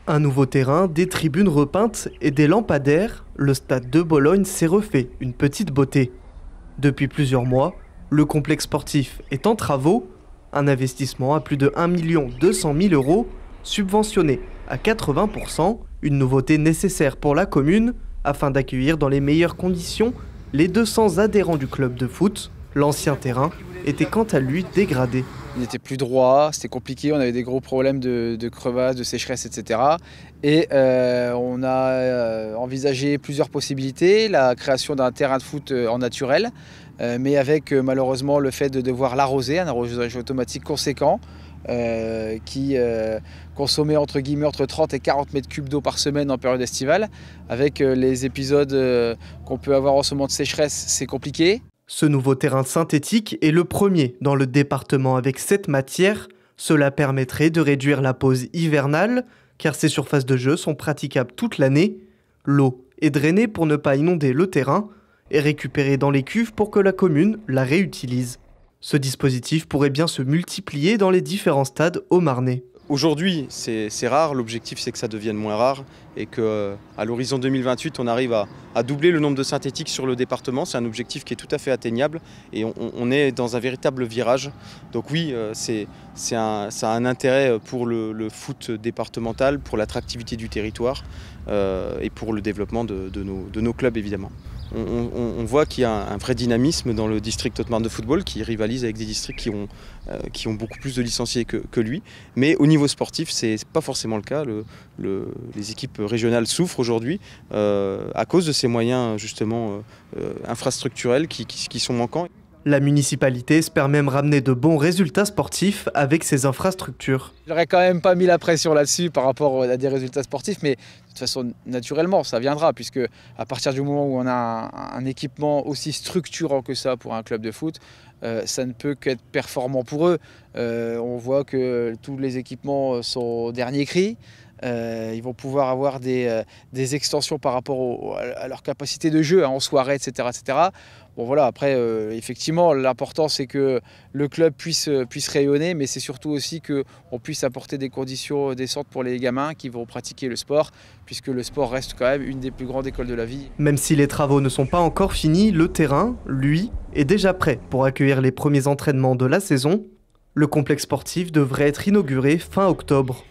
Un nouveau terrain, des tribunes repeintes et des lampadaires, le stade de Bologne s'est refait une petite beauté. Depuis plusieurs mois, le complexe sportif est en travaux, un investissement à plus de 1 200 000 €, subventionné à 80%, une nouveauté nécessaire pour la commune afin d'accueillir dans les meilleures conditions les 200 adhérents du club de foot. L'ancien terrain était quant à lui dégradé. Il n'était plus droit, c'était compliqué, on avait des gros problèmes de crevasses, de sécheresse, etc. Et on a envisagé plusieurs possibilités, la création d'un terrain de foot en naturel, mais avec malheureusement le fait de devoir l'arroser, un arrosage automatique conséquent, qui consommait entre 30 et 40 mètres cubes d'eau par semaine en période estivale. Avec les épisodes qu'on peut avoir en ce moment de sécheresse, c'est compliqué. Ce nouveau terrain synthétique est le premier dans le département avec cette matière. Cela permettrait de réduire la pause hivernale, car ces surfaces de jeu sont praticables toute l'année. L'eau est drainée pour ne pas inonder le terrain et récupérée dans les cuves pour que la commune la réutilise. Ce dispositif pourrait bien se multiplier dans les différents stades haut-marnais. Aujourd'hui, c'est rare, l'objectif c'est que ça devienne moins rare et qu'à l'horizon 2028, on arrive à doubler le nombre de synthétiques sur le département. C'est un objectif qui est tout à fait atteignable et on est dans un véritable virage. Donc oui, ça a un intérêt pour le foot départemental, pour l'attractivité du territoire et pour le développement de nos clubs évidemment. On voit qu'il y a un vrai dynamisme dans le district Haute-Marne de football qui rivalise avec des districts qui ont beaucoup plus de licenciés que lui. Mais au niveau sportif, ce n'est pas forcément le cas. Les équipes régionales souffrent aujourd'hui à cause de ces moyens justement infrastructurels qui sont manquants. La municipalité espère même ramener de bons résultats sportifs avec ses infrastructures. J'aurais quand même pas mis la pression là-dessus par rapport à des résultats sportifs, mais de toute façon, naturellement, ça viendra, puisque à partir du moment où on a un équipement aussi structurant que ça pour un club de foot, ça ne peut qu'être performant pour eux. On voit que tous les équipements sont au dernier cri. Ils vont pouvoir avoir des extensions par rapport à leur capacité de jeu, en soirée, etc. etc. Bon voilà, après, effectivement, l'important c'est que le club puisse rayonner, mais c'est surtout aussi qu'on puisse apporter des conditions décentes pour les gamins qui vont pratiquer le sport, puisque le sport reste quand même une des plus grandes écoles de la vie. Même si les travaux ne sont pas encore finis, le terrain, lui, est déjà prêt pour accueillir les premiers entraînements de la saison. Le complexe sportif devrait être inauguré fin octobre.